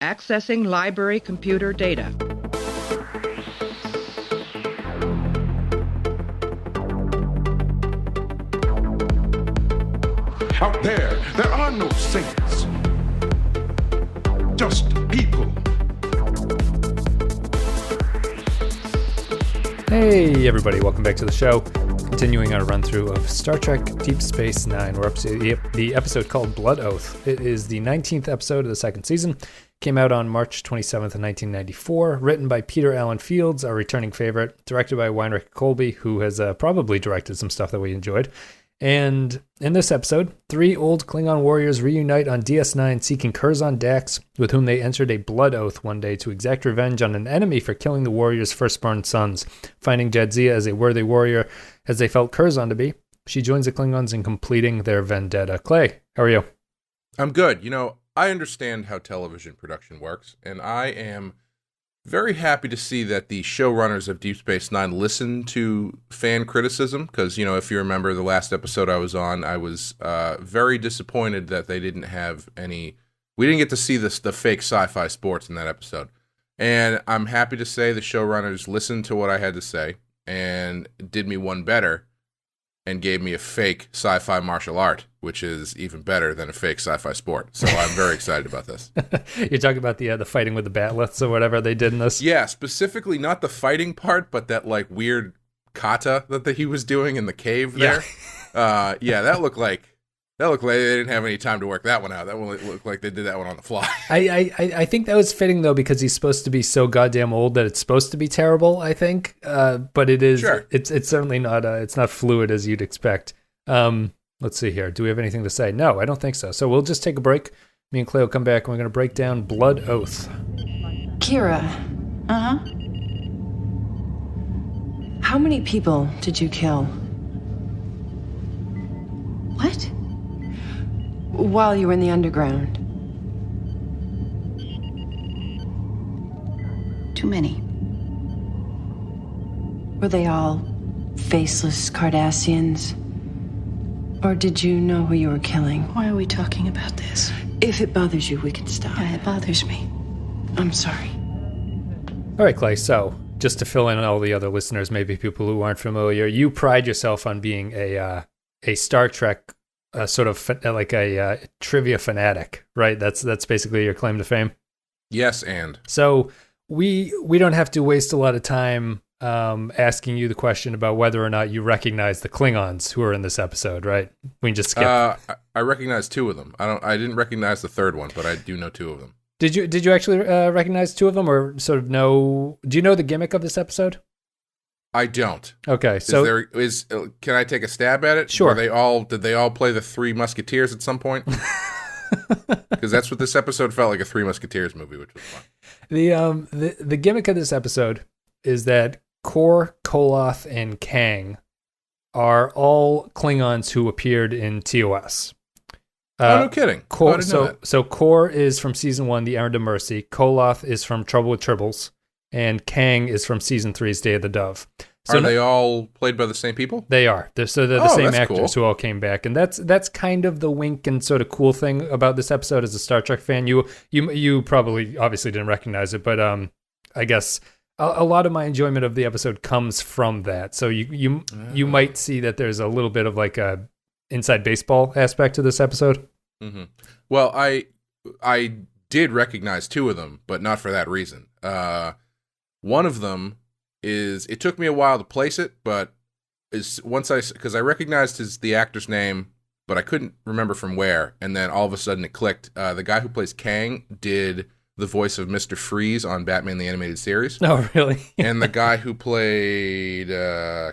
Accessing library computer data. Out there are no saints, just people. Hey everybody, welcome back to the show. Continuing our run-through of Star Trek Deep Space Nine. We're up to the episode called Blood Oath. It is the 19th episode of the second season. Came out on March 27th of 1994. Written by Peter Allen Fields, our returning favorite. Directed by Weinrich Colby, who has probably directed some stuff that we enjoyed. And in this episode, 3 old Klingon warriors reunite on DS9 seeking Curzon Dax, with whom they entered a blood oath one day to exact revenge on an enemy for killing the warriors' firstborn sons. Finding Jadzia as a worthy warrior, as they felt Curzon to be, she joins the Klingons in completing their vendetta. Clay, how are you? I'm good. You know, I understand how television production works, and I am very happy to see that the showrunners of Deep Space Nine listen to fan criticism, because, you know, if you remember the last episode I was on, I was very disappointed that they didn't have any... We didn't get to see the fake sci-fi sports in that episode. And I'm happy to say the showrunners listened to what I had to say and did me one better and gave me a fake sci-fi martial art, which is even better than a fake sci-fi sport. So I'm very excited about this. You're talking about the fighting with the batleths or whatever they did in this? Yeah, specifically not the fighting part, but that like weird kata that he was doing in the cave there. Yeah, that looked like they didn't have any time to work that one out. That one looked like they did that one on the fly. I think that was fitting though, because he's supposed to be so goddamn old that it's supposed to be terrible, I think. But it is. Sure. It's certainly not. It's not fluid as you'd expect. Let's see here. Do we have anything to say? No, I don't think so. So we'll just take a break. Me and Clay will come back, and we're going to break down Blood Oath. Kira. Uh-huh. How many people did you kill? What? While you were in the underground. Too many. Were they all faceless Cardassians? Or did you know who you were killing? Why are we talking about this? If it bothers you, we can stop. Yeah, it bothers me. I'm sorry. All right, Clay, so just to fill in all the other listeners, maybe people who aren't familiar, you pride yourself on being a Star Trek sort of like a trivia fanatic, right? That's basically your claim to fame. Yes, and so we don't have to waste a lot of time asking you the question about whether or not you recognize the Klingons who are in this episode, right? We can just skip. I recognize 2 of them. I didn't recognize the third one, but I do know 2 of them. Did you actually recognize 2 of them, or sort of know? Do you know the gimmick of this episode? I don't. Okay, so can I take a stab at it? Sure. Did they all play the Three Musketeers at some point? Because that's what this episode felt like, a Three Musketeers movie, which was fun. The gimmick of this episode is that Kor, Koloth, and Kang are all Klingons who appeared in TOS. No kidding. So Kor is from season 1, The Errand of Mercy. Koloth is from Trouble with Tribbles. And Kang is from season 3's Day of the Dove. So are they all played by the same people? They are. They're the same actors who all came back, and that's kind of the wink and sort of cool thing about this episode as a Star Trek fan. You probably obviously didn't recognize it, but I guess a lot of my enjoyment of the episode comes from that. So you might see that there's a little bit of like a inside baseball aspect to this episode. Mm-hmm. Well, I did recognize 2 of them, but not for that reason. One of them is, it took me a while to place it, but because I recognized the actor's name, but I couldn't remember from where, and then all of a sudden it clicked. The guy who plays Kang did the voice of Mr. Freeze on Batman the Animated Series. Oh, really? And the guy who played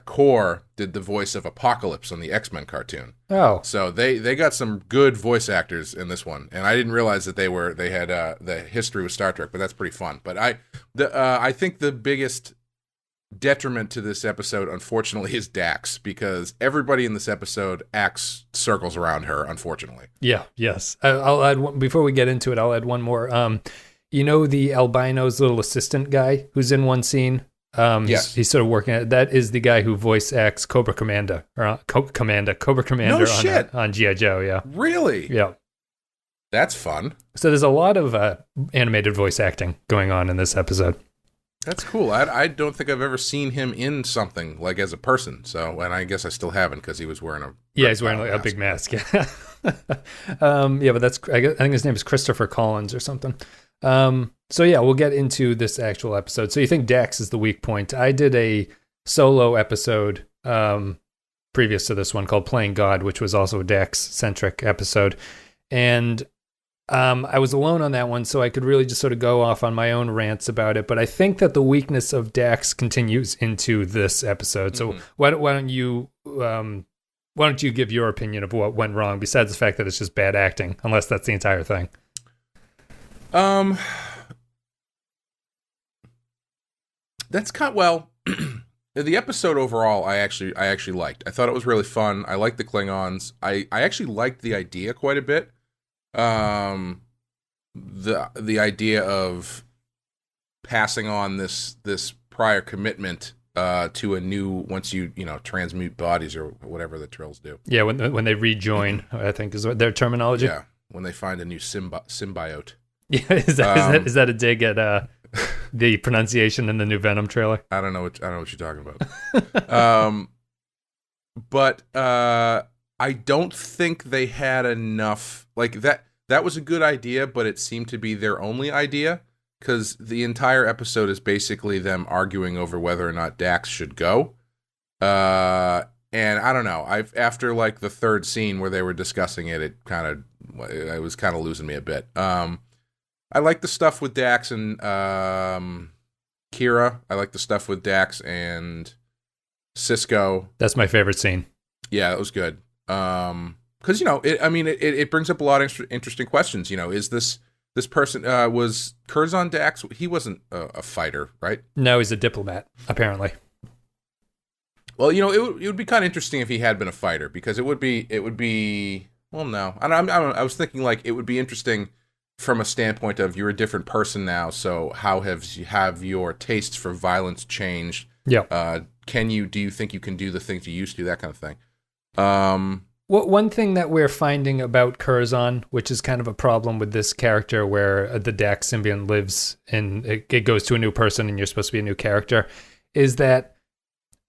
Kor did the voice of Apocalypse on the X-Men cartoon. Oh. So they got some good voice actors in this one, and I didn't realize that they had the history with Star Trek, but that's pretty fun. But I think the biggest detriment to this episode, unfortunately, is Dax, because everybody in this episode acts circles around her, unfortunately. Yeah, yes. I'll add one, before we get into it, I'll add one more. You know the albino's little assistant guy who's in one scene? Yes. He's sort of working at it. That is the guy who voice acts Cobra Commander, Cobra Commander no shit. on G.I. Joe, yeah. Really? Yeah. That's fun. So there's a lot of animated voice acting going on in this episode. That's cool. I don't think I've ever seen him in something like as a person. So, and I guess I still haven't because he was wearing a he's wearing like a big mask. Yeah, but I think his name is Christopher Collins or something. So yeah, we'll get into this actual episode. So you think Dax is the weak point? I did a solo episode previous to this one called Playing God, which was also a Dax centric episode, and I was alone on that one, so I could really just sort of go off on my own rants about it. But I think that the weakness of Dax continues into this episode. So why don't you give your opinion of what went wrong, besides the fact that it's just bad acting, unless that's the entire thing? That's well. The episode overall, I actually liked. I thought it was really fun. I liked the Klingons. I actually liked the idea quite a bit. The idea of passing on this prior commitment to a new, once you transmute bodies or whatever the Trills do. Yeah, when they rejoin, I think is their terminology. Yeah, when they find a new symbiote. Yeah, is that a dig at the pronunciation in the new Venom trailer? I don't know what you're talking about. But I don't think they had enough, like that was a good idea, but it seemed to be their only idea, because the entire episode is basically them arguing over whether or not Dax should go. And I don't know, after like the third scene where they were discussing it, it was kind of losing me a bit. I like the stuff with Dax and Kira. I like the stuff with Dax and Cisco. That's my favorite scene. Yeah, that was good. Because it brings up a lot of interesting questions. Is this person was Curzon Dax? He wasn't a fighter, right? No, he's a diplomat, apparently. Well, it would be kind of interesting if he had been a fighter, because it would be. Well, no, I was thinking like it would be interesting from a standpoint of you're a different person now. So how have your tastes for violence changed? Yeah. Do you think you can do the things you used to? That kind of thing. One thing that we're finding about Curzon, which is kind of a problem with this character, where the Dax symbiont lives and it goes to a new person and you're supposed to be a new character, is that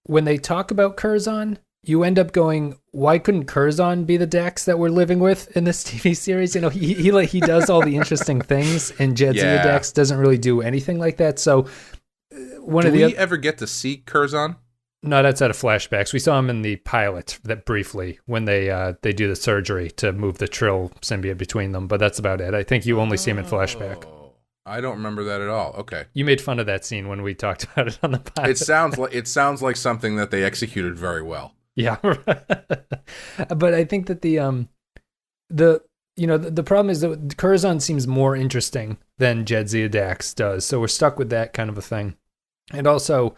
when they talk about Curzon, you end up going, why couldn't Curzon be the Dax that we're living with in this TV series? He does all the interesting things, and Jadzia Dax doesn't really do anything like that. So do we ever get to see Curzon? No, that's out of flashbacks. We saw him in the pilot that briefly when they do the surgery to move the Trill symbiote between them, but that's about it. I think you only see him in flashback. I don't remember that at all. Okay. You made fun of that scene when we talked about it on the pilot. It sounds like something that they executed very well. Yeah. But I think that the problem is that Curzon seems more interesting than Jadzia Dax does. So we're stuck with that kind of a thing. And also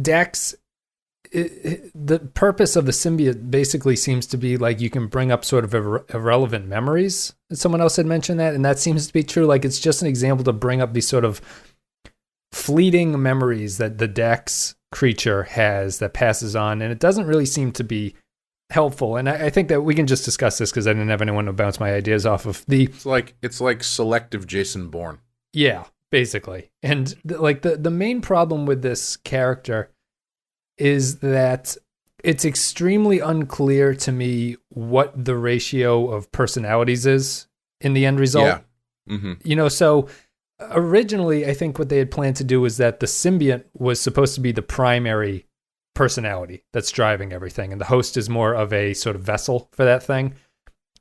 Dax, the purpose of the symbiote basically seems to be like you can bring up sort of irrelevant memories. Someone else had mentioned that, and that seems to be true. Like it's just an example to bring up these sort of fleeting memories that the Dax creature has that passes on, and it doesn't really seem to be helpful. And I think that we can just discuss this because I didn't have anyone to bounce my ideas off of. It's like selective Jason Bourne. Yeah. Basically. And the main problem with this character is that it's extremely unclear to me what the ratio of personalities is in the end result. Yeah. Mm-hmm. So originally I think what they had planned to do was that the symbiont was supposed to be the primary personality that's driving everything, and the host is more of a sort of vessel for that thing.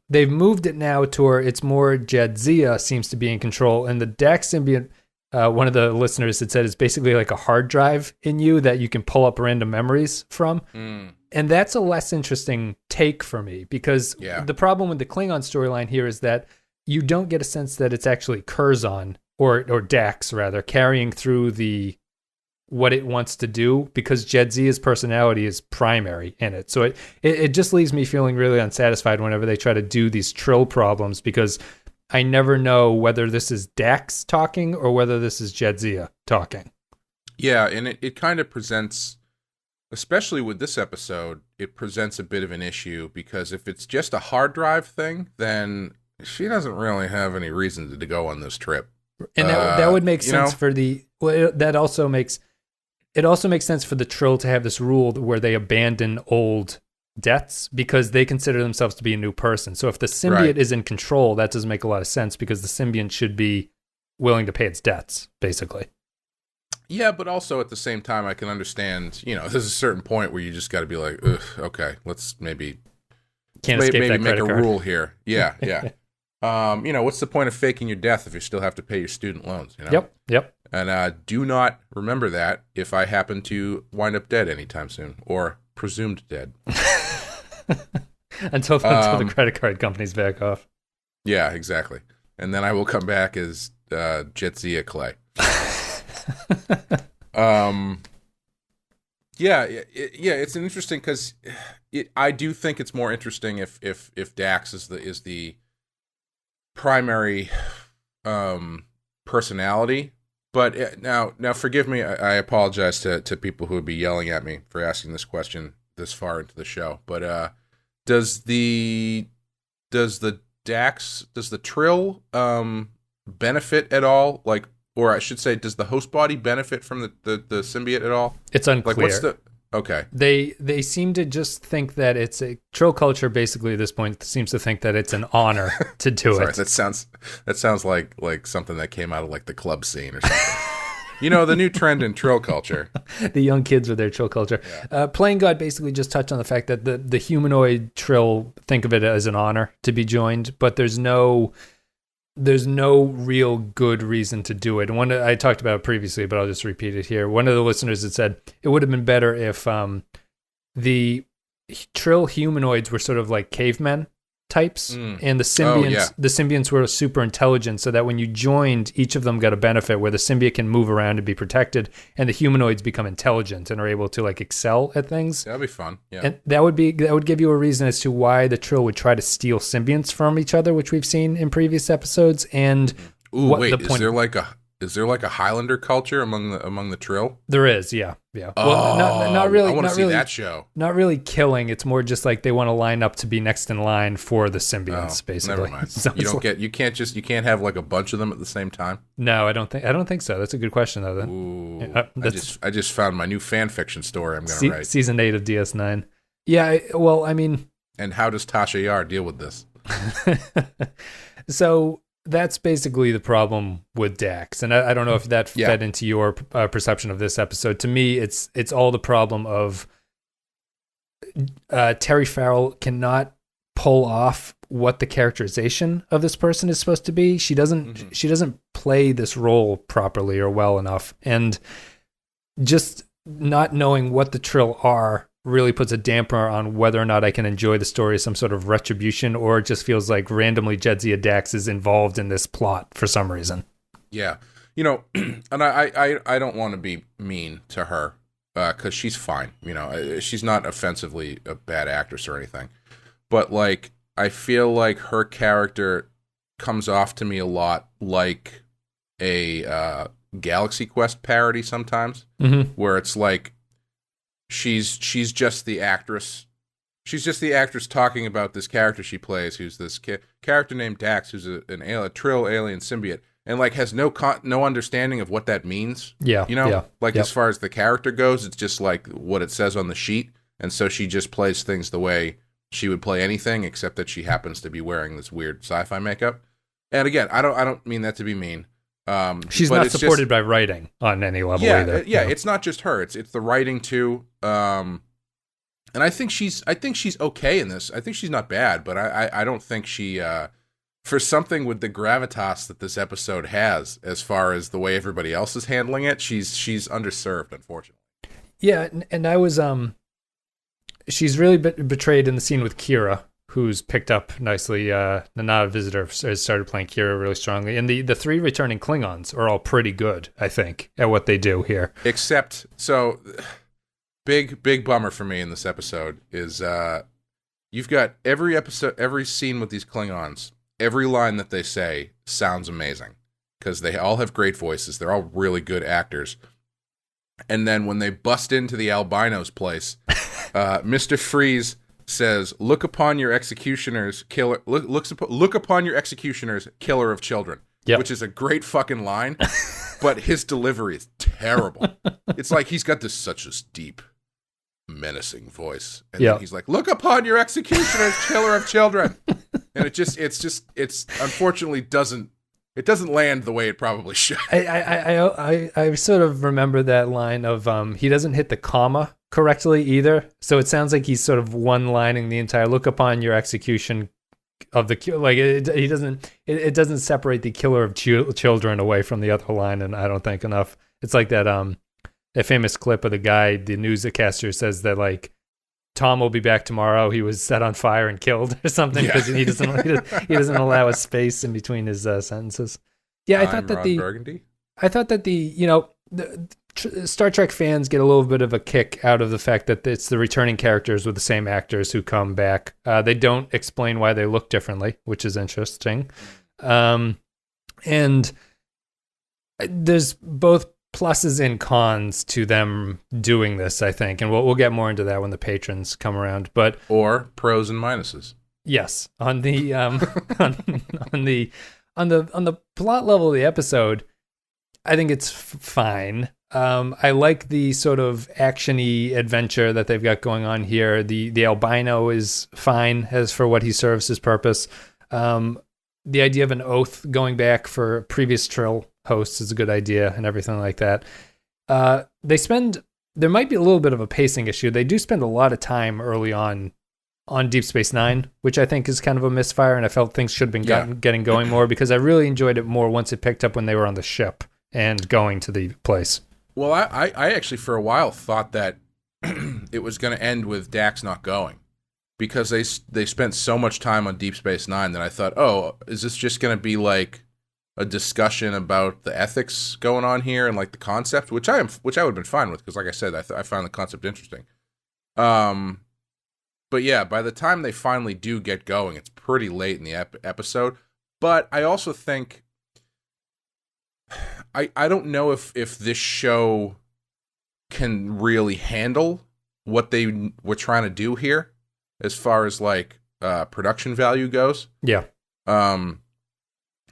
They've moved it now to where it's more Jadzia seems to be in control, and the Dax symbiont, one of the listeners had said, is basically like a hard drive in you that you can pull up random memories from. And that's a less interesting take for me, because the problem with the Klingon storyline here is that you don't get a sense that it's actually Curzon or Dax rather carrying through what it wants to do, because Jadzia's personality is primary in it. So it just leaves me feeling really unsatisfied whenever they try to do these Trill problems, because I never know whether this is Dax talking or whether this is Jadzia talking. Yeah, and it kind of presents, especially with this episode, it presents a bit of an issue, because if it's just a hard drive thing, then she doesn't really have any reason to go on this trip. And that would make sense for the... Well, it also makes sense for the Trill to have this rule where they abandon old debts because they consider themselves to be a new person. So if the symbiote is in control, that doesn't make a lot of sense because the symbiont should be willing to pay its debts, basically. Yeah, but also at the same time, I can understand, there's a certain point where you just got to be like, ugh, okay, let's maybe make a rule here. Yeah, yeah. What's the point of faking your death if you still have to pay your student loans? Yep. And do not remember that if I happen to wind up dead anytime soon, or presumed dead. until the credit card companies back off. Yeah, exactly. And then I will come back as Jadzia Clay. It's an interesting because I do think it's more interesting if Dax is the primary personality. But now forgive me, I apologize to people who would be yelling at me for asking this question this far into the show. But does the Trill benefit at all? Like, or I should say, does the host body benefit from the symbiote at all? It's unclear. Like, okay. They seem to just think that it's a Trill culture. Basically, at this point, seems to think that it's an honor to do Sorry, it. That sounds like something that came out of like the club scene or something. The new trend in Trill culture. The young kids with their Trill culture. Yeah. Plain God basically just touched on the fact that the humanoid Trill think of it as an honor to be joined, but there's no real good reason to do it. And I talked about it previously, but I'll just repeat it here. One of the listeners had said it would have been better if the Trill humanoids were sort of like cavemen types, and the symbionts were super intelligent, so that when you joined, each of them got a benefit where the symbiote can move around and be protected, and the humanoids become intelligent and are able to like excel at things. That'd be fun. Yeah, and that would give you a reason as to why the Trill would try to steal symbionts from each other, which we've seen in previous episodes. And is there like a Highlander culture among the Trill? There is, yeah. Oh, well, not really. I want to see really, that show. Not really killing. It's more just like they want to line up to be next in line for the symbionts, basically. Never mind. So you can't have like a bunch of them at the same time. No, I don't think so. That's a good question though. Then. Ooh, I just found my new fan fiction story I'm going to write. Season 8 of DS9. Yeah. Well, I mean. And how does Tasha Yar deal with this? So. That's basically the problem with Dax, and I don't know if that fed into your perception of this episode. To me, it's all the problem of Terry Farrell cannot pull off what the characterization of this person is supposed to be. She doesn't play this role properly or well enough, and just not knowing what the Trill are really puts a damper on whether or not I can enjoy the story as some sort of retribution, or it just feels like randomly Jadzia Dax is involved in this plot for some reason. Yeah. And I don't want to be mean to her because she's fine. She's not offensively a bad actress or anything. But, like, I feel like her character comes off to me a lot like a Galaxy Quest parody sometimes, where it's like, she's just the actress. She's just the actress talking about this character she plays, who's this character named Dax, who's a Trill alien symbiote, and like has no understanding of what that means. Yeah, As far as the character goes, it's just like what it says on the sheet, and so she just plays things the way she would play anything, except that she happens to be wearing this weird sci-fi makeup. And again, I don't mean that to be mean. She's not supported by writing on any level either. Yeah, it's not just her. It's the writing too. And I think she's okay in this. I think she's not bad, but I don't think she for something with the gravitas that this episode has, as far as the way everybody else is handling it, she's underserved, unfortunately. Yeah, and I was she's really betrayed in the scene with Kira, who's picked up nicely. Nana Visitor has started playing Kira really strongly. And the three returning Klingons are all pretty good, I think, at what they do here. Except, so, big bummer for me in this episode is you've got every scene with these Klingons, every line that they say sounds amazing. Because they all have great voices. They're all really good actors. And then when they bust into the albino's place, Mr. Freeze says, "Look upon your executioners, killer. Look upon your executioners, killer of children." Yep. Which is a great fucking line, but his delivery is terrible. It's like he's got such this deep, menacing voice, and then he's like, "Look upon your executioners, killer of children," and it's unfortunately doesn't land the way it probably should. I sort of remember that line of he doesn't hit the comma correctly either, so it sounds like he's sort of one-lining the entire "look upon your execution of the," like it doesn't separate the killer of children away from the other line, and I don't think enough. It's like that famous clip of the guy, the newscaster, says that like Tom will be back tomorrow. He was set on fire and killed or something because he doesn't allow a space in between his sentences. Yeah, I thought that the Star Trek fans get a little bit of a kick out of the fact that it's the returning characters with the same actors who come back. They don't explain why they look differently, which is interesting. And there's both pluses and cons to them doing this, I think, and we'll get more into that when the patrons come around. But or pros and minuses. Yes, on the on the plot level of the episode, I think it's fine. I like the sort of action-y adventure that they've got going on here. The albino is fine as for what he serves his purpose. The idea of an oath going back for previous Trill hosts is a good idea and everything like that. There might be a little bit of a pacing issue. They do spend a lot of time early on Deep Space Nine, which I think is kind of a misfire, and I felt things should have been getting going more because I really enjoyed it more once it picked up when they were on the ship and going to the place. Well, I actually for a while thought that it was going to end with Dax not going because they spent so much time on Deep Space Nine that I thought, oh, is this just going to be like a discussion about the ethics going on here and like the concept, which I would have been fine with because, like I said, I found the concept interesting. But yeah, by the time they finally do get going, it's pretty late in the episode. But I also think I don't know if this show can really handle what they were trying to do here as far as like production value goes. Yeah.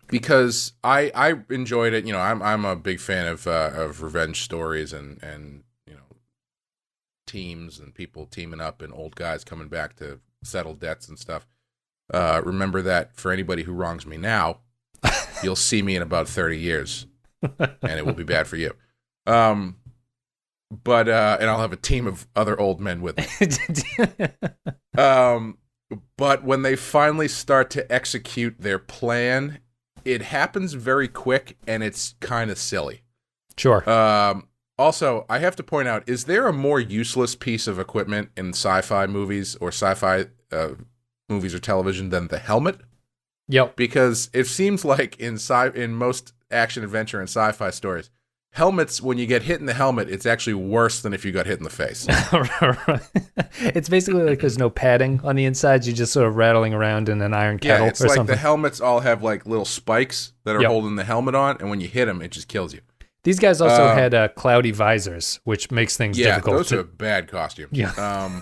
Because I enjoyed it. You know, I'm a big fan of revenge stories and you know, teams and people teaming up and old guys coming back to settle debts and stuff. Remember that for anybody who wrongs me now, you'll see me in about 30 years. And it will be bad for you. But and I'll have a team of other old men with me. But when they finally start to execute their plan, it happens very quick and it's kind of silly. Sure. Also, I have to point out, is there a more useless piece of equipment in sci-fi movies or sci-fi movies or television than the helmet? Yep. Because it seems like in most action adventure and sci-fi stories, helmets, when you get hit in the helmet, it's actually worse than if you got hit in the face. It's basically like there's no padding on the inside. You're just sort of rattling around in an iron kettle it's or like something. The helmets all have like little spikes that are holding the helmet on, and when you hit them, it just kills you. These guys also had cloudy visors, which makes things difficult. Yeah, those are bad costumes. Yeah.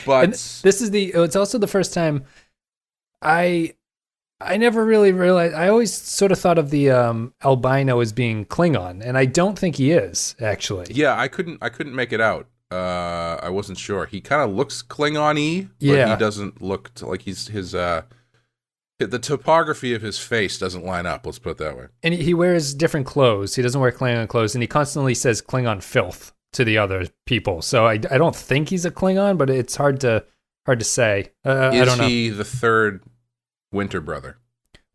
But and it's also the first time I never really realized. I always sort of thought of the albino as being Klingon, and I don't think he is actually. Yeah, I couldn't make it out. I wasn't sure. He kind of looks Klingon-y, but he doesn't look like his the topography of his face doesn't line up. Let's put it that way. And he wears different clothes. He doesn't wear Klingon clothes, and he constantly says Klingon filth to the other people. So I don't think he's a Klingon, but it's hard to say. I don't know. Is he the third Winter brother?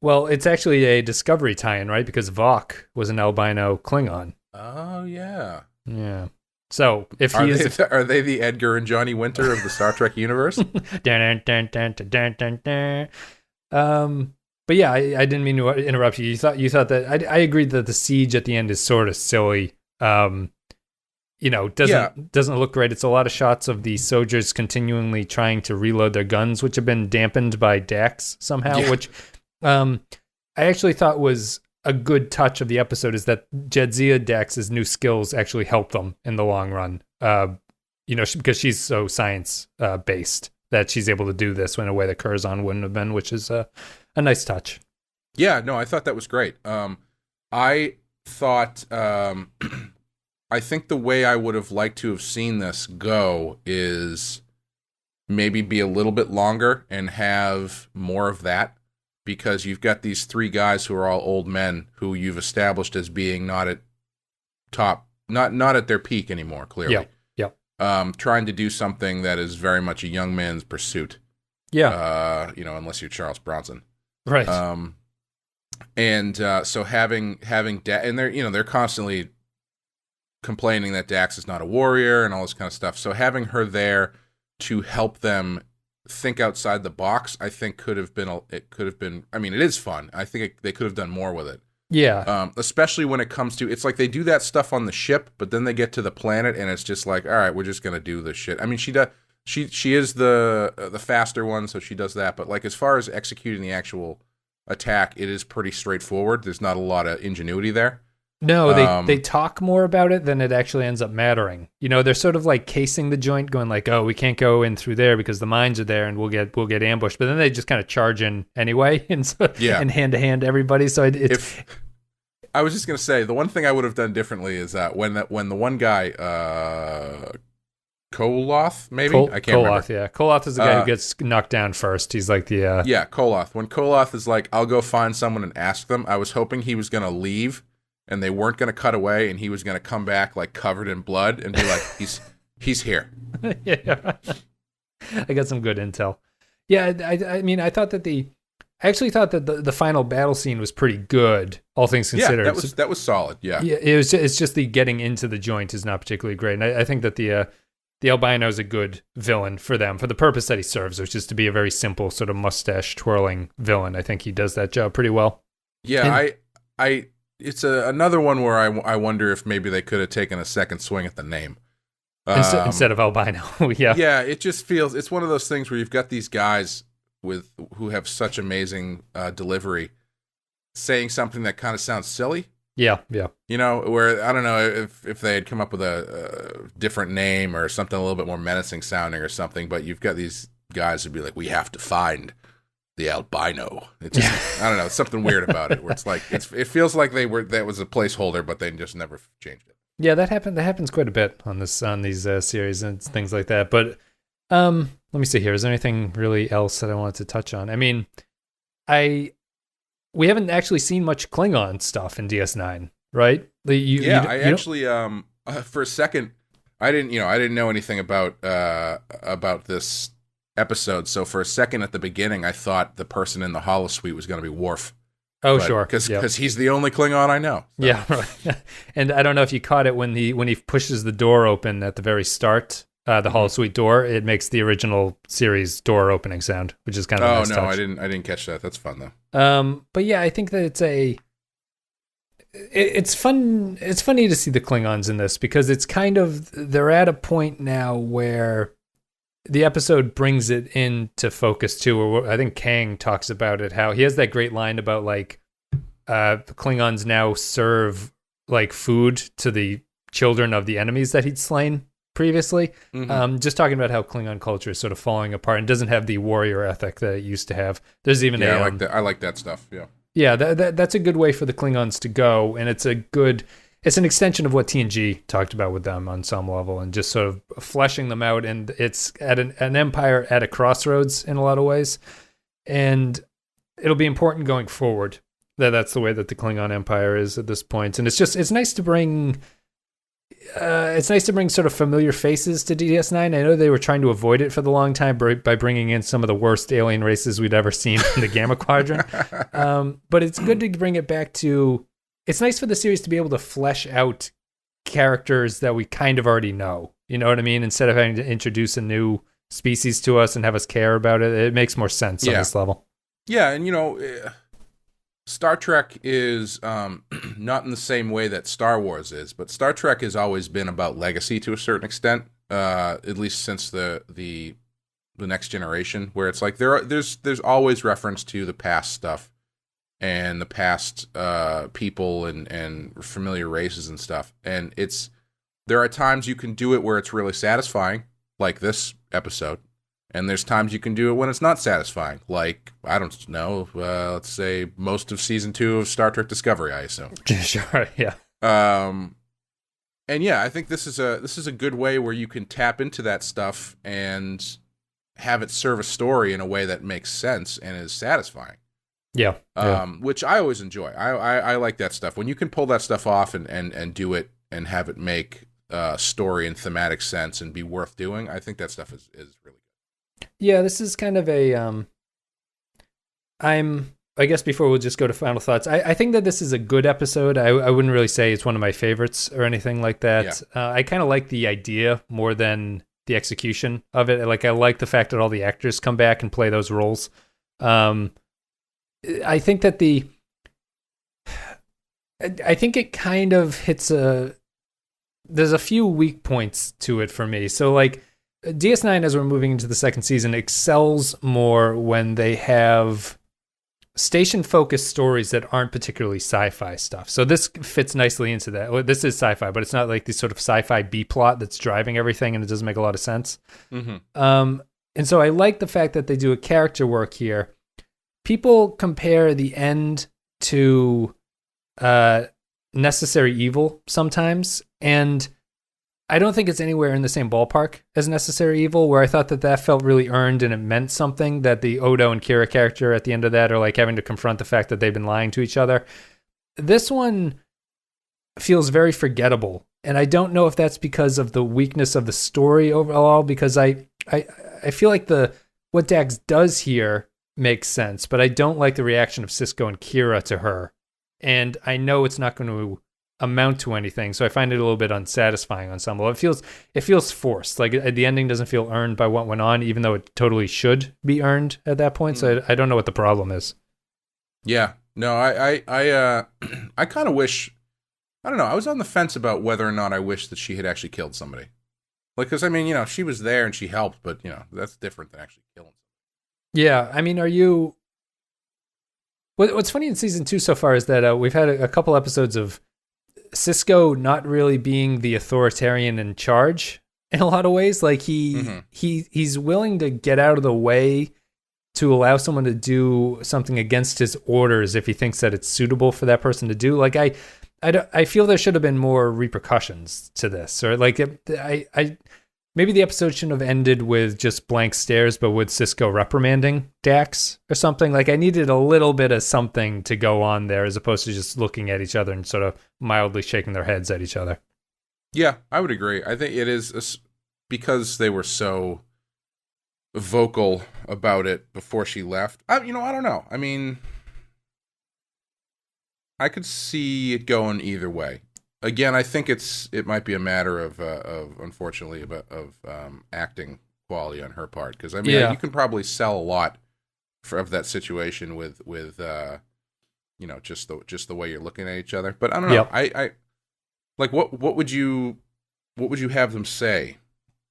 Well, it's actually a Discovery tie-in, right? Because Vok was an albino Klingon. Oh, yeah. Yeah. So if are they the Edgar and Johnny Winter of the Star Trek universe? But yeah, I didn't mean to interrupt you. You thought that I agreed that the siege at the end is sort of silly. Doesn't look great. It's a lot of shots of the soldiers continually trying to reload their guns, which have been dampened by Dax somehow, which I actually thought was a good touch of the episode, is that Jadzia Dax's new skills actually help them in the long run. because she's so science based that she's able to do this in a way that Curzon wouldn't have been, which is a nice touch. Yeah, no, I thought that was great. I thought, I think the way I would have liked to have seen this go is maybe be a little bit longer and have more of that, because you've got these three guys who are all old men who you've established as being not at their peak anymore, clearly. Yeah. Trying to do something that is very much a young man's pursuit. Yeah. Unless you're Charles Bronson. Right. So having and they're constantly complaining that Dax is not a warrior and all this kind of stuff. So having her there to help them think outside the box, I think could have been. I mean, it is fun. I think they could have done more with it. Yeah. Especially when it comes to, it's like they do that stuff on the ship, but then they get to the planet and it's just like, all right, we're just gonna do this shit. I mean, she is the faster one, so she does that. But like as far as executing the actual attack, it is pretty straightforward. There's not a lot of ingenuity there. No, they talk more about it than it actually ends up mattering. They're sort of like casing the joint, going like, "Oh, we can't go in through there because the mines are there, and we'll get ambushed." But then they just kind of charge in anyway, and hand to hand everybody. So I was just gonna say, the one thing I would have done differently is that when the one guy, Koloth, maybe I can't remember. Yeah, Koloth is the guy who gets knocked down first. He's like the Koloth. When Koloth is like, "I'll go find someone and ask them," I was hoping he was gonna leave. And they weren't going to cut away, and he was going to come back like covered in blood and be like, he's here. Yeah, I got some good intel. Yeah, I mean, I actually thought that the final battle scene was pretty good, all things considered. Yeah, that was solid. Yeah, it's just the getting into the joint is not particularly great, and I think that the albino is a good villain for them for the purpose that he serves, which is to be a very simple sort of mustache twirling villain. I think he does that job pretty well. Yeah, and it's another one where I wonder if maybe they could have taken a second swing at the name. Instead of albino. Yeah, it just feels, it's one of those things where you've got these guys who have such amazing delivery saying something that kind of sounds silly. Yeah. Where I don't know if they had come up with a different name or something a little bit more menacing sounding or something, but you've got these guys who'd be like, "We have to find the albino." It's just, I don't know, something weird about it where it's like it feels like that was a placeholder, but they just never changed it. Yeah, that happens quite a bit on these series and things like that. But let me see here. Is there anything really else that I wanted to touch on? I mean, we haven't actually seen much Klingon stuff in DS9, right? For a second I didn't know anything about this episode, so for a second at the beginning I thought the person in the holosuite was going to be Worf. Oh, sure. Because he's the only Klingon I know. So. Yeah, right. And I don't know if you caught it when he pushes the door open at the very start, the holosuite door. It makes the original series door opening sound, which is kind of a nice touch. I didn't catch that. That's fun though. But yeah, I think that it's fun. It's funny to see the Klingons in this because it's kind of, they're at a point now where the episode brings it into focus too. Or I think Kang talks about it, how he has that great line about like Klingons now serve like food to the children of the enemies that he'd slain previously. Mm-hmm. Just talking about how Klingon culture is sort of falling apart and doesn't have the warrior ethic that it used to have. There's even I like that stuff. Yeah, that's a good way for the Klingons to go, and it's an extension of what TNG talked about with them on some level, and just sort of fleshing them out. And it's at an empire at a crossroads in a lot of ways, and it'll be important going forward that's the way that the Klingon Empire is at this point. And it's nice to bring sort of familiar faces to DS9. I know they were trying to avoid it for the long time by bringing in some of the worst alien races we'd ever seen in the Gamma Quadrant. But it's good to bring it back to. It's nice for the series to be able to flesh out characters that we kind of already know. You know what I mean? Instead of having to introduce a new species to us and have us care about it, it makes more sense on this level. Yeah, and Star Trek is not in the same way that Star Wars is, but Star Trek has always been about legacy to a certain extent, at least since the Next Generation, where it's like there's always reference to the past stuff. And the past people and familiar races and stuff. And it's There are times you can do it where it's really satisfying, like this episode. And there's times you can do it when it's not satisfying, like, I don't know, let's say most of season 2 of Star Trek Discovery, I assume. Sure, yeah. And yeah, I think this is a good way where you can tap into that stuff and have it serve a story in a way that makes sense and is satisfying. Yeah. Which I always enjoy. I like that stuff. When you can pull that stuff off and do it and have it make story and thematic sense and be worth doing, I think that stuff is really good. Yeah, this is kind of a I guess before we'll just go to final thoughts. I think that this is a good episode. I wouldn't really say it's one of my favorites or anything like that. Yeah. I kind of like the idea more than the execution of it. Like, I like the fact that all the actors come back and play those roles. I think that I think it kind of hits there's a few weak points to it for me. So, like, DS9, as we're moving into the second season, excels more when they have station-focused stories that aren't particularly sci-fi stuff. So this fits nicely into that. Well, this is sci-fi, but it's not like this sort of sci-fi B-plot that's driving everything, and it doesn't make a lot of sense. Mm-hmm. And so I like the fact that they do a character work here. People compare the end to Necessary Evil sometimes, and I don't think it's anywhere in the same ballpark as Necessary Evil, where I thought that felt really earned and it meant something, that the Odo and Kira character at the end of that are like having to confront the fact that they've been lying to each other. This one feels very forgettable, and I don't know if that's because of the weakness of the story overall, because I feel like what Dax does here makes sense, but I don't like the reaction of Sisko and Kira to her, and I know it's not going to amount to anything, so I find it a little bit unsatisfying on some level. It feels forced. Like, the ending doesn't feel earned by what went on, even though it totally should be earned at that point. So I don't know what the problem is. Yeah, no, I kind of wish, I don't know, I was on the fence about whether or not I wish that she had actually killed somebody. Like, because I mean, you know, she was there and she helped, but you know, that's different than actually killing somebody. Yeah, I mean, what's funny in season 2 so far is that we've had a couple episodes of Sisko not really being the authoritarian in charge in a lot of ways. Like, he's willing to get out of the way to allow someone to do something against his orders if he thinks that it's suitable for that person to do. Like, I feel there should have been more repercussions to this, or like, maybe the episode shouldn't have ended with just blank stares, but with Sisko reprimanding Dax or something. Like, I needed a little bit of something to go on there, as opposed to just looking at each other and sort of mildly shaking their heads at each other. Yeah, I would agree. I think it is because they were so vocal about it before she left. I don't know. I mean, I could see it going either way. Again, I think it might be a matter of unfortunately of acting quality on her part, because I mean, you can probably sell a lot of that situation with just the way you're looking at each other. But I don't know. Yep. I like what would you have them say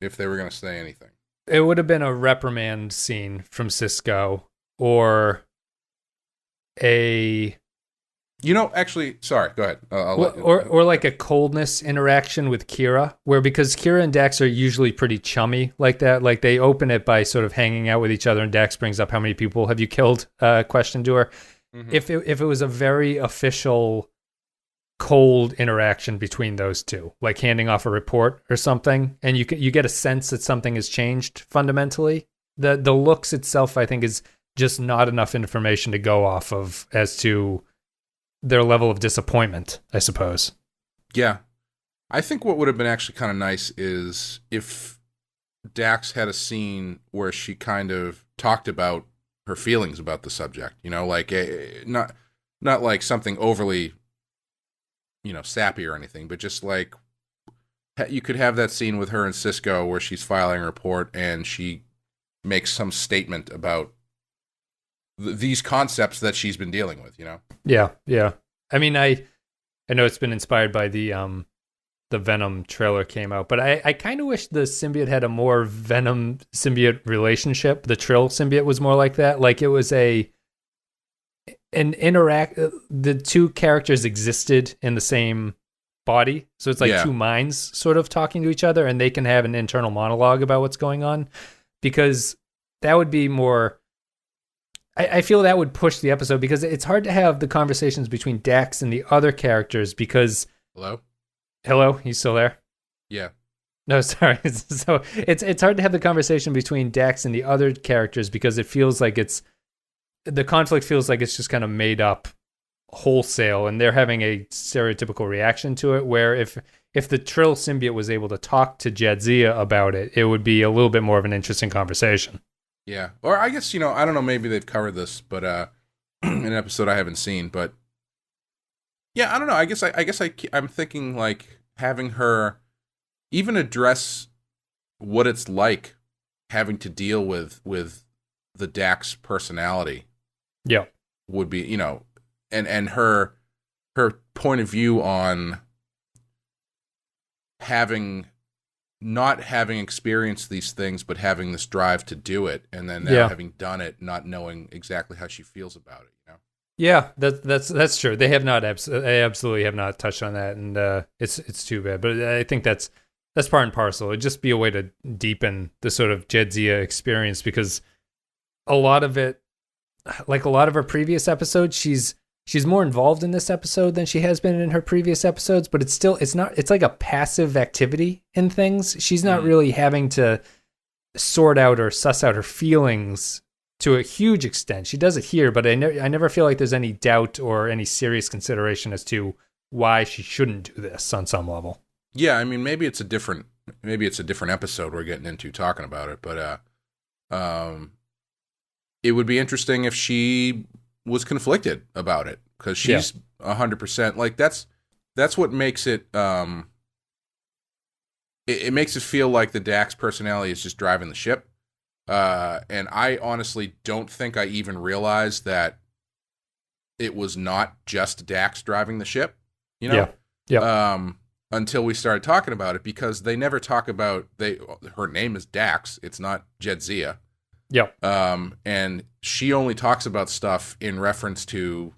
if they were going to say anything? It would have been a reprimand scene from Sisko, or a. Actually, sorry, go ahead. Or like a coldness interaction with Kira, because Kira and Dax are usually pretty chummy like that. Like, they open it by sort of hanging out with each other, and Dax brings up, "How many people have you killed?" Question to her. Mm-hmm. If it was a very official, cold interaction between those two, like handing off a report or something, and you get a sense that something has changed fundamentally. The looks itself, I think, is just not enough information to go off of as to their level of disappointment, I suppose. Yeah. I think what would have been actually kind of nice is if Dax had a scene where she kind of talked about her feelings about the subject, like not like something overly, sappy or anything, but just like you could have that scene with her and Sisko where she's filing a report and she makes some statement about these concepts that she's been dealing with, Yeah. I mean, I know it's been inspired by the Venom trailer came out, but I kind of wish the symbiote had a more Venom symbiote relationship. The Trill symbiote was more like that. Like, it was the two characters existed in the same body. So it's like two minds sort of talking to each other, and they can have an internal monologue about what's going on, because that would be more... I feel that would push the episode, because it's hard to have the conversations between Dax and the other characters because... Hello? You still there? Yeah. No, sorry. So it's hard to have the conversation between Dax and the other characters because it feels like the conflict feels like it's just kind of made up wholesale, and they're having a stereotypical reaction to it, where if the Trill symbiote was able to talk to Jadzia about it, it would be a little bit more of an interesting conversation. Yeah. Or I guess, I don't know, maybe they've covered this, but in an episode I haven't seen, but yeah, I don't know. I guess I'm thinking like having her even address what it's like having to deal with the Dax personality. Yeah. Would be, and her point of view on not having experienced these things, but having this drive to do it, and then now having done it, not knowing exactly how she feels about it. Yeah, that's true. They absolutely have not touched on that, and it's too bad. But I think that's part and parcel. It'd just be a way to deepen the sort of Jadzia experience, because a lot of it, like a lot of her previous episodes, she's more involved in this episode than she has been in her previous episodes, but it's like a passive activity in things. She's not really having to sort out or suss out her feelings to a huge extent. She does it here, but I never feel like there's any doubt or any serious consideration as to why she shouldn't do this on some level. Yeah, I mean, maybe it's a different episode we're getting into talking about it, but it would be interesting if she was conflicted about it, because she's 100% like that's what makes it it makes it feel like the Dax personality is just driving the ship, and I honestly don't think I even realized that it was not just Dax driving the ship, until we started talking about it, because they never talk about her name is Dax, it's not Jadzia. Yep. And she only talks about stuff in reference to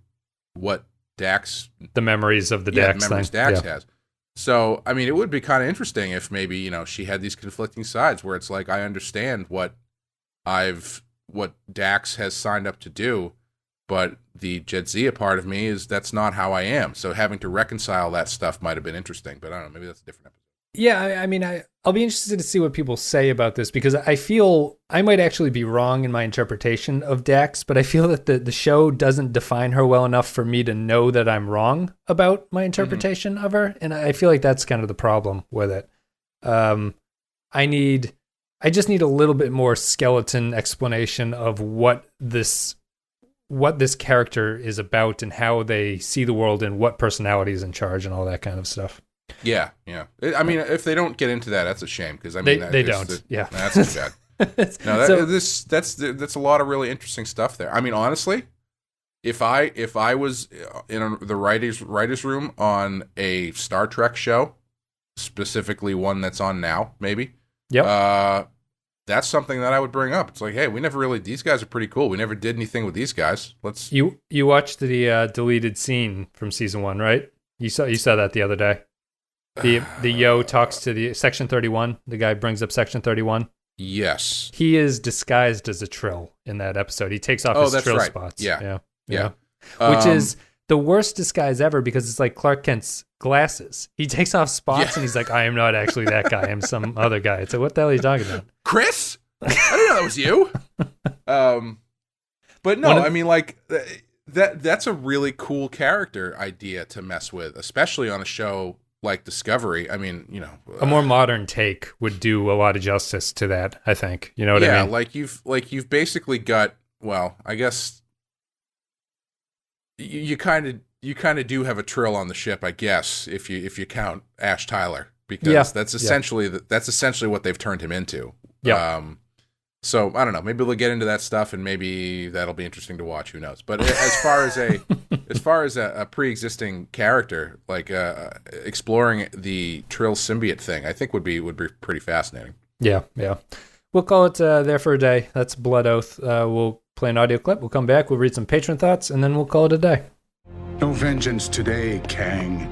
what Dax... The memories of the Dax the memories Dax has. So, I mean, it would be kind of interesting if maybe, she had these conflicting sides where it's like, I understand what Dax has signed up to do, but the Jadzia part of me that's not how I am. So having to reconcile that stuff might have been interesting, but I don't know, maybe that's a different episode. Yeah, I mean, I'll be interested to see what people say about this, because I feel I might actually be wrong in my interpretation of Dax, but I feel that the show doesn't define her well enough for me to know that I'm wrong about my interpretation of her, and I feel like that's kind of the problem with it. I just need a little bit more skeleton explanation of what this character is about and how they see the world and what personality is in charge and all that kind of stuff. Yeah. I mean, if they don't get into that, that's a shame, because I mean, they don't. That's too bad. No, that's a lot of really interesting stuff there. I mean, honestly, if I was in the writers room on a Star Trek show, specifically one that's on now, maybe, that's something that I would bring up. It's like, hey, these guys are pretty cool. We never did anything with these guys. You watched the deleted scene from season 1, right? You saw that the other day. The Yo talks to the Section 31. The guy brings up Section 31. Yes. He is disguised as a Trill in that episode. He takes off his Trill spots. Yeah. Which is the worst disguise ever, because it's like Clark Kent's glasses. He takes off spots and he's like, I am not actually that guy. I'm some other guy. It's like, what the hell are you talking about? Chris? I didn't know that was you. But no, I mean, like, that's a really cool character idea to mess with, especially on a show like Discovery. I mean, a more modern take would do a lot of justice to that, I think. You know what I mean? Yeah, you've basically got, well, I guess you kind of do have a Trill on the ship, I guess, if you count Ash Tyler, because that's essentially what they've turned him into. Yeah. So I don't know. Maybe we'll get into that stuff, and maybe that'll be interesting to watch. Who knows? But as far as a pre-existing character, like exploring the Trill symbiote thing, I think would be pretty fascinating. Yeah. We'll call it there for a day. That's Blood Oath. We'll play an audio clip. We'll come back. We'll read some patron thoughts, and then we'll call it a day. No vengeance today, Kang.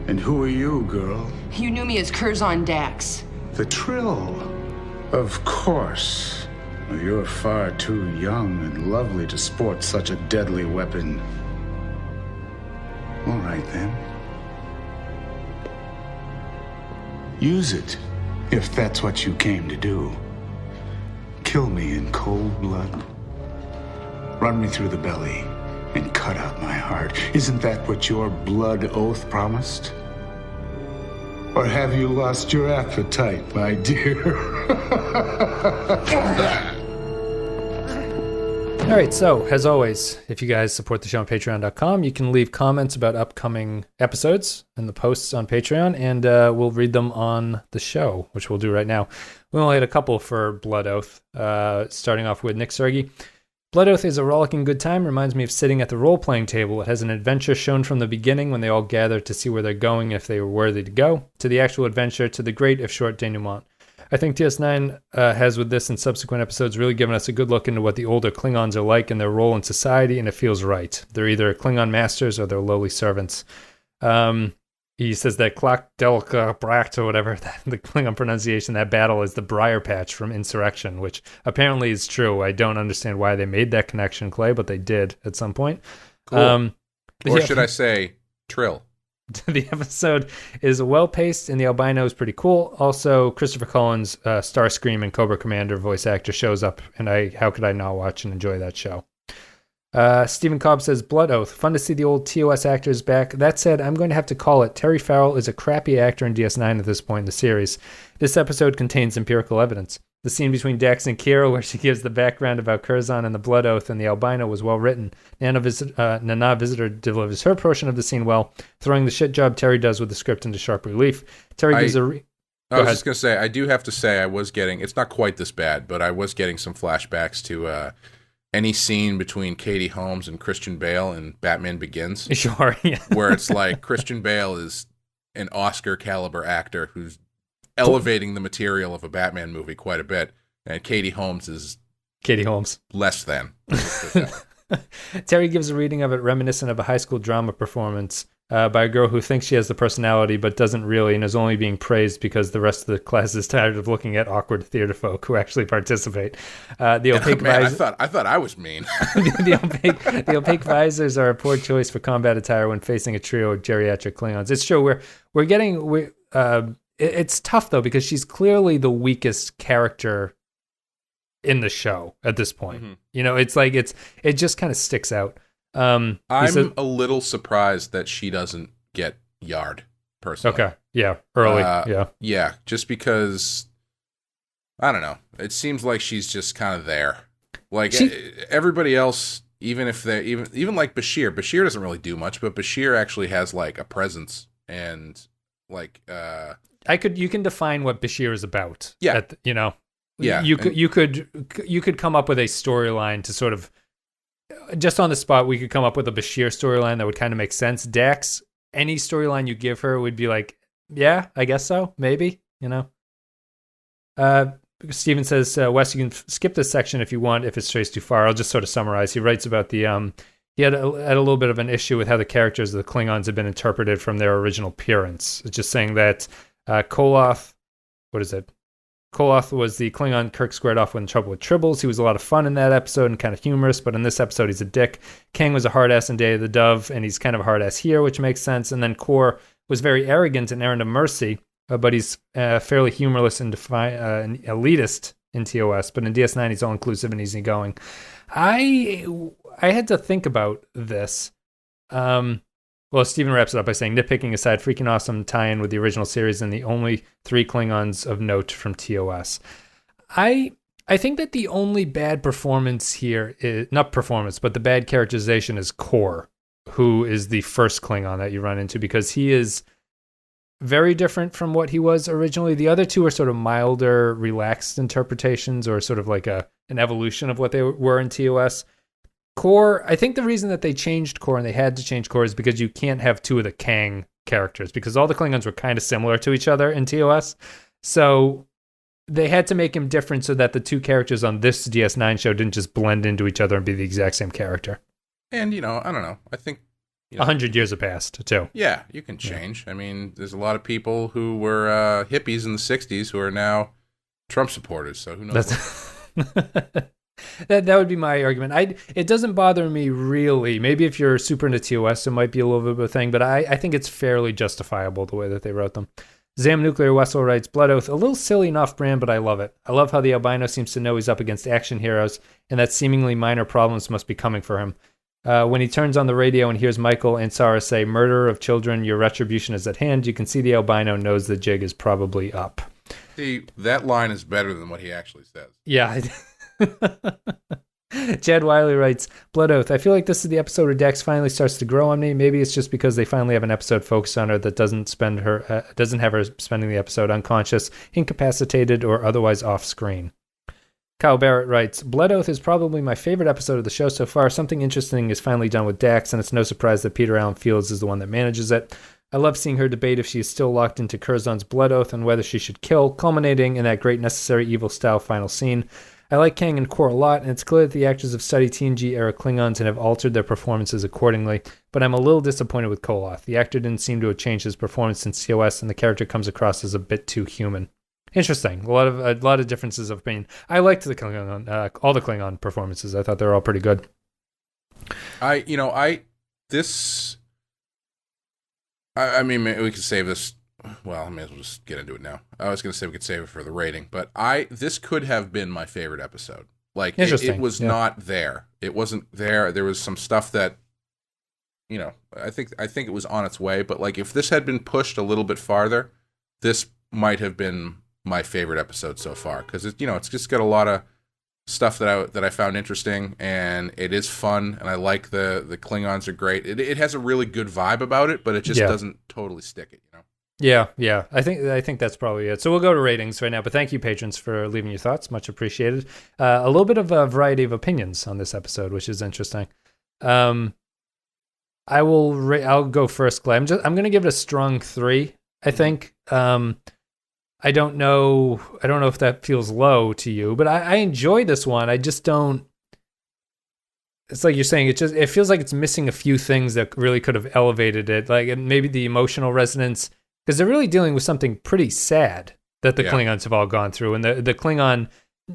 And who are you, girl? You knew me as Curzon Dax. The Trill. Of course. Well, you're far too young and lovely to sport such a deadly weapon. All right, then. Use it, if that's what you came to do. Kill me in cold blood. Run me through the belly and cut out my heart. Isn't that what your blood oath promised? Or have you lost your appetite, my dear? All right, so as always, if you guys support the show on patreon.com, you can leave comments about upcoming episodes in the posts on Patreon, and we'll read them on the show, which we'll do right now. We only had a couple for Blood Oath, starting off with Nick Sergi. Blood Oath is a rollicking good time, reminds me of sitting at the role-playing table. It has an adventure shown from the beginning when they all gather to see where they're going if they were worthy to go, to the actual adventure, to the great if short denouement. I think DS9 has, with this and subsequent episodes, really given us a good look into what the older Klingons are like and their role in society, and it feels right. They're either Klingon masters or they're lowly servants. He says that Klak Delka Bracht, or whatever, the Klingon pronunciation, that battle is the Briar Patch from Insurrection, which apparently is true. I don't understand why they made that connection, Clay, but they did at some point. Cool. Or should I say, Trill? The episode is well-paced, and the albino is pretty cool. Also, Christopher Cullen's Starscream and Cobra Commander voice actor shows up, and how could I not watch and enjoy that show? Stephen Cobb says, Blood Oath. Fun to see the old TOS actors back. That said, I'm going to have to call it. Terry Farrell is a crappy actor in DS9 at this point in the series. This episode contains empirical evidence. The scene between Dax and Kira, where she gives the background about Curzon and the Blood Oath and the albino, was well written. Nana Visitor delivers her portion of the scene well, throwing the shit job Terry does with the script into sharp relief. Terry gives a... I was just going to say, I do have to say I was getting... It's not quite this bad, but I was getting some flashbacks to any scene between Katie Holmes and Christian Bale in Batman Begins. Sure, yeah. Where it's like Christian Bale is an Oscar-caliber actor who's elevating the material of a Batman movie quite a bit, and Katie Holmes is less than. Terry gives a reading of it reminiscent of a high school drama performance by a girl who thinks she has the personality but doesn't really, and is only being praised because the rest of the class is tired of looking at awkward theater folk who actually participate. The opaque visors. I thought I was mean. the opaque visors are a poor choice for combat attire when facing a trio of geriatric Klingons. It's true. It's tough though, because she's clearly the weakest character in the show at this point. Mm-hmm. You know, it's like it just kind of sticks out. I'm a little surprised that she doesn't get Yard personally. Okay, yeah, early, yeah, just because I don't know. It seems like she's just kind of there. Like everybody else, even if they even like Bashir. Bashir doesn't really do much, but Bashir actually has like a presence and like. You can define what Bashir is about. Yeah, You could come up with a storyline to sort of, just on the spot, we could come up with a Bashir storyline that would kind of make sense. Dax, any storyline you give her would be like, yeah, I guess so, maybe, you know. Steven says, Wes, you can skip this section if you want, if it strays too far. I'll just sort of summarize. He writes about the, he had a little bit of an issue with how the characters of the Klingons have been interpreted from their original appearance. It's just saying that Koloth, Koloth was the Klingon Kirk squared off with in trouble with Tribbles. He was a lot of fun in that episode and kind of humorous, but in this episode he's a dick. Kang was a hard-ass in Day of the Dove, and he's kind of a hard-ass here, which makes sense. And then Kor was very arrogant in Errand of Mercy, but he's fairly humorless and elitist in TOS. But in DS9 he's all-inclusive and easygoing. I had to think about this. Well, Steven wraps it up by saying, nitpicking aside, freaking awesome tie-in with the original series and the only 3 Klingons of note from TOS. I think that the only bad performance here is, not performance, but the bad characterization is Kor, who is the first Klingon that you run into, because he is very different from what he was originally. The other 2 are sort of milder, relaxed interpretations, or sort of like an evolution of what they were in TOS. Kor, I think the reason that they changed Kor, and they had to change Kor, is because you can't have 2 of the Kang characters, because all the Klingons were kind of similar to each other in TOS. So they had to make him different so that the 2 characters on this DS9 show didn't just blend into each other and be the exact same character. And, I don't know. I think 100 years have passed, too. Yeah, you can change. I mean, there's a lot of people who were hippies in the 60s who are now Trump supporters, so who knows? That would be my argument. It doesn't bother me really. Maybe if you're super into TOS, it might be a little bit of a thing, but I think it's fairly justifiable the way that they wrote them. Zam Nuclear Wessel writes, Blood Oath, a little silly and off-brand, but I love it. I love how the albino seems to know he's up against action heroes, and that seemingly minor problems must be coming for him. When he turns on the radio and hears Michael and Sarah say, murder of children, your retribution is at hand, you can see the albino knows the jig is probably up. See, that line is better than what he actually says. Yeah. Chad Wiley writes, Blood Oath, I feel like this is the episode where Dax finally starts to grow on me. Maybe it's just because they finally have an episode focused on her that doesn't have her spending the episode unconscious, incapacitated, or otherwise off screen. Kyle Barrett writes, Blood Oath is probably my favorite episode of the show so far. Something interesting is finally done with Dax, and it's no surprise that Peter Allen Fields is the one that manages it. I love seeing her debate if she is still locked into Curzon's Blood Oath and whether she should kill, culminating in that great Necessary Evil style final scene. I like Kang and Kor a lot, and it's clear that the actors have studied TNG-era Klingons and have altered their performances accordingly, but I'm a little disappointed with Koloth. The actor didn't seem to have changed his performance since COS, and the character comes across as a bit too human. Interesting. A lot of differences of opinion. I liked the Klingon, all the Klingon performances. I thought they were all pretty good. I mean, we could save this. Well, I may as well just get into it now. I was going to say we could save it for the rating, but this could have been my favorite episode. Like, it was not there. It wasn't there. There was some stuff that, I think it was on its way. But like, if this had been pushed a little bit farther, this might have been my favorite episode so far, because it's just got a lot of stuff that I found interesting, and it is fun, and I like the Klingons are great. It has a really good vibe about it, but it just doesn't totally stick it, Yeah. I think that's probably it. So we'll go to ratings right now, but thank you, patrons, for leaving your thoughts. Much appreciated. A little bit of a variety of opinions on this episode, which is interesting. I'll go first, Clay. I'm going to give it a strong 3, I think. I don't know if that feels low to you, but I enjoy this one. I just don't. It's like you're saying. It feels like it's missing a few things that really could have elevated it. Like maybe the emotional resonance, because they're really dealing with something pretty sad that the Klingons have all gone through, and the Klingon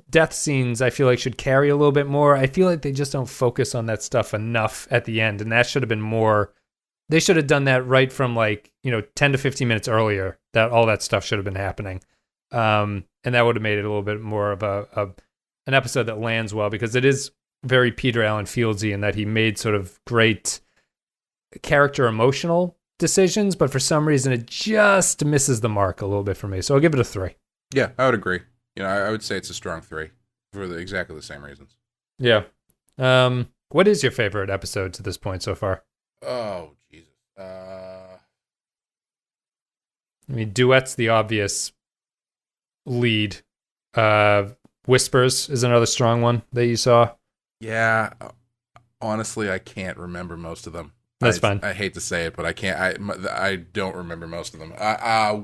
death scenes I feel like should carry a little bit more. I feel like they just don't focus on that stuff enough at the end, and that should have been more. They should have done that right from 10 to 15 minutes earlier. That all that stuff should have been happening, and that would have made it a little bit more of an episode that lands well, because it is very Peter Allen Fieldsy in that he made sort of great character emotional decisions, but for some reason it just misses the mark a little bit for me. So I'll give it a 3. Yeah, I would agree. I would say it's a strong 3 for exactly the same reasons. Yeah. What is your favorite episode to this point so far? Oh, Jesus. I mean, Duet's the obvious lead. Whispers is another strong one that you saw. Yeah. Honestly, I can't remember most of them. That's fine. I hate to say it, but I can't. I don't remember most of them.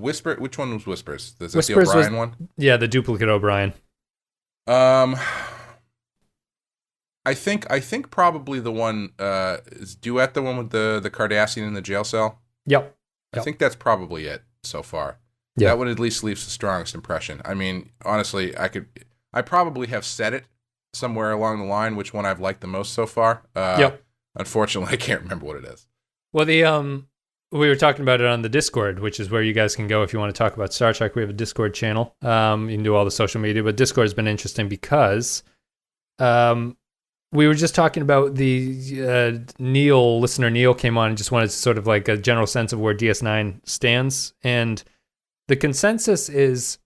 Whisper. Which one was Whispers? Is that the O'Brien one? Yeah, the duplicate O'Brien. I think probably the one is Duet, the one with the Cardassian in the jail cell. Yep. I think that's probably it so far. Yeah. That one at least leaves the strongest impression. I mean, honestly, I probably have said it somewhere along the line which one I've liked the most so far. Unfortunately, I can't remember what it is. Well, we were talking about it on the Discord, which is where you guys can go if you want to talk about Star Trek. We have a Discord channel. You can do all the social media, but Discord has been interesting because we were just talking about the listener Neil came on and just wanted sort of like a general sense of where DS9 stands. And the consensus is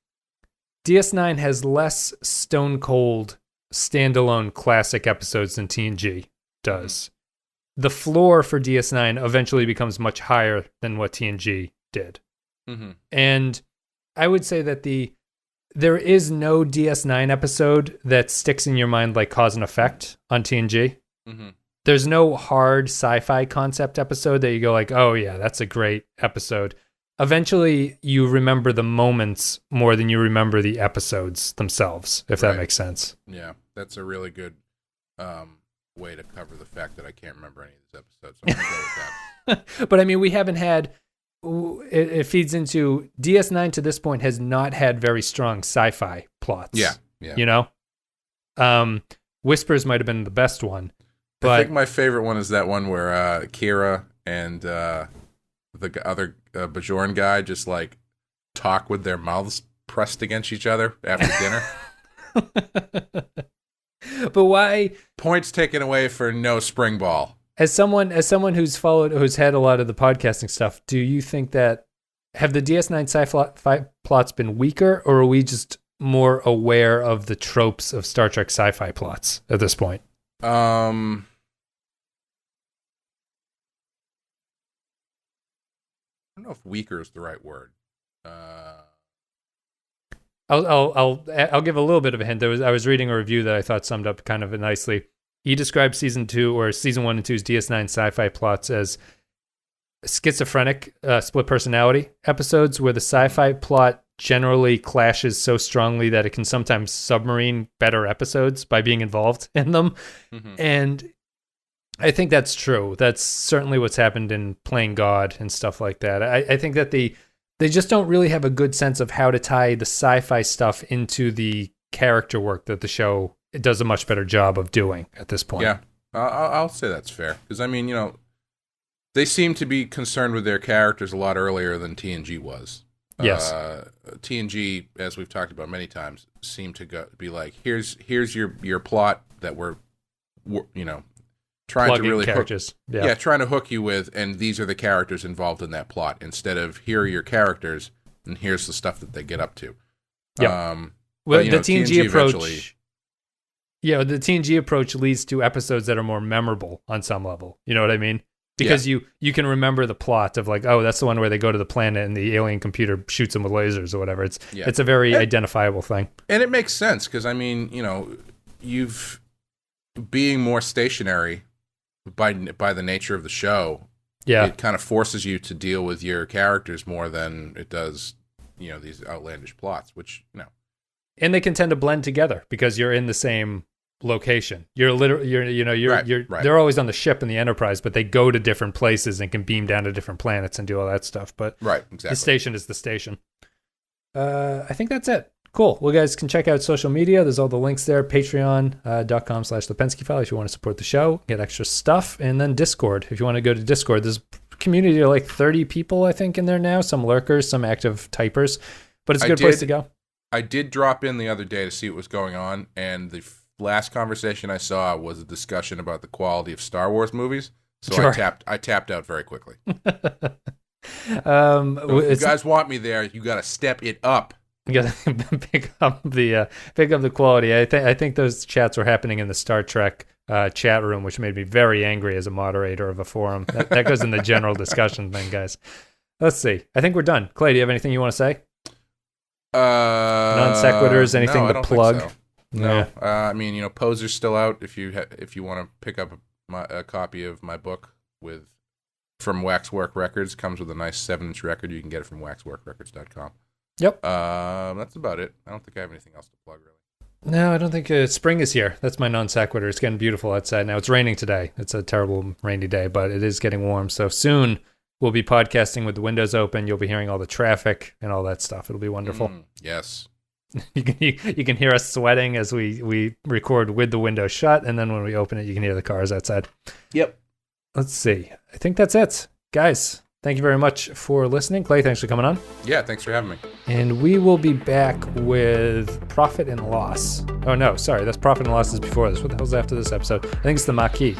DS9 has less stone cold standalone classic episodes than TNG does. The floor for DS9 eventually becomes much higher than what TNG did. Mm-hmm. And I would say that there is no DS9 episode that sticks in your mind like cause and effect on TNG. Mm-hmm. There's no hard sci-fi concept episode that you go like, oh yeah, that's a great episode. Eventually, you remember the moments more than you remember the episodes themselves, if that makes sense. Yeah, that's a really good way to cover the fact that I can't remember any of these episodes. So I'm going to go with that. But I mean, we haven't had. It feeds into DS9 to this point has not had very strong sci-fi plots. Yeah. You know, Whispers might have been the best one. But I think my favorite one is that one where Kira and the other Bajoran guy just like talk with their mouths pressed against each other after dinner. But why? Points taken away for no spring ball. As someone who's had a lot of the podcasting stuff, do you think that have the DS9 sci-fi plots been weaker, or are we just more aware of the tropes of Star Trek sci-fi plots at this point? I don't know if weaker is the right word. I'll give a little bit of a hint. I was reading a review that I thought summed up kind of nicely. He described season 1 and 2's DS9 sci-fi plots as schizophrenic split personality episodes where the sci-fi plot generally clashes so strongly that it can sometimes submarine better episodes by being involved in them. Mm-hmm. And I think that's true. That's certainly what's happened in Playing God and stuff like that. I think that they just don't really have a good sense of how to tie the sci-fi stuff into the character work that the show does a much better job of doing at this point. Yeah, I'll say that's fair. Because, I mean, you know, they seem to be concerned with their characters a lot earlier than TNG was. Yes. TNG, as we've talked about many times, seemed to be like, here's your plot that we're you know, trying Plugging to really characters. trying to hook you with, and these are the characters involved in that plot, instead of here are your characters, and here's the stuff that they get up to. Yeah. Well, the TNG approach... Yeah, the TNG approach leads to episodes that are more memorable on some level. You know what I mean? Because you can remember the plot of like, oh, that's the one where they go to the planet and the alien computer shoots them with lasers or whatever. It's a very identifiable thing. And it makes sense because, I mean, you know, being more stationary by the nature of the show, it kind of forces you to deal with your characters more than it does, you know, these outlandish plots, which, you know. And they can tend to blend together because you're in the same location. They're always on the ship in the Enterprise, but they go to different places and can beam down to different planets and do all that stuff. But exactly. The station is the station. I think that's it. Cool. Well, guys can check out social media. There's all the links there. Patreon.com/the Pensky File if you want to support the show, get extra stuff. And then Discord. If you want to go to Discord, there's a community of like 30 people, I think, in there now. Some lurkers, some active typers. But it's a good place to go. I did drop in the other day to see what was going on, and the last conversation I saw was a discussion about the quality of Star Wars movies. So sure. I tapped out very quickly. So if you guys want me there, you got to step it up. You got to pick up the quality. I think those chats were happening in the Star Trek chat room, which made me very angry as a moderator of a forum. That goes in the general discussion thing, guys. Let's see. I think we're done. Clay, do you have anything you want to say? Non sequiturs, anything no, to plug? So. No, I mean, you know, Poser's still out. If you want to pick up a copy of my book from Waxwork Records, comes with a nice 7-inch record. You can get it from waxworkrecords.com. Yep. That's about it. I don't think I have anything else to plug really. No, I don't think spring is here. That's my non sequitur. It's getting beautiful outside now. It's raining today. It's a terrible rainy day, but it is getting warm. So soon we'll be podcasting with the windows open. You'll be hearing all the traffic and all that stuff. It'll be wonderful. Yes. You can hear us sweating as we record with the window shut, and then when we open it, you can hear the cars outside. Yep. Let's see. I think that's it. Guys, thank you very much for listening. Clay, thanks for coming on. Yeah, thanks for having me. And we will be back with Profit and Loss. Oh, no, sorry. That's Profit and Loss is before this. What the hell's after this episode? I think it's the Maquis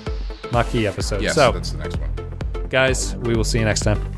episode. Yes, so, that's the next one. Guys, we will see you next time.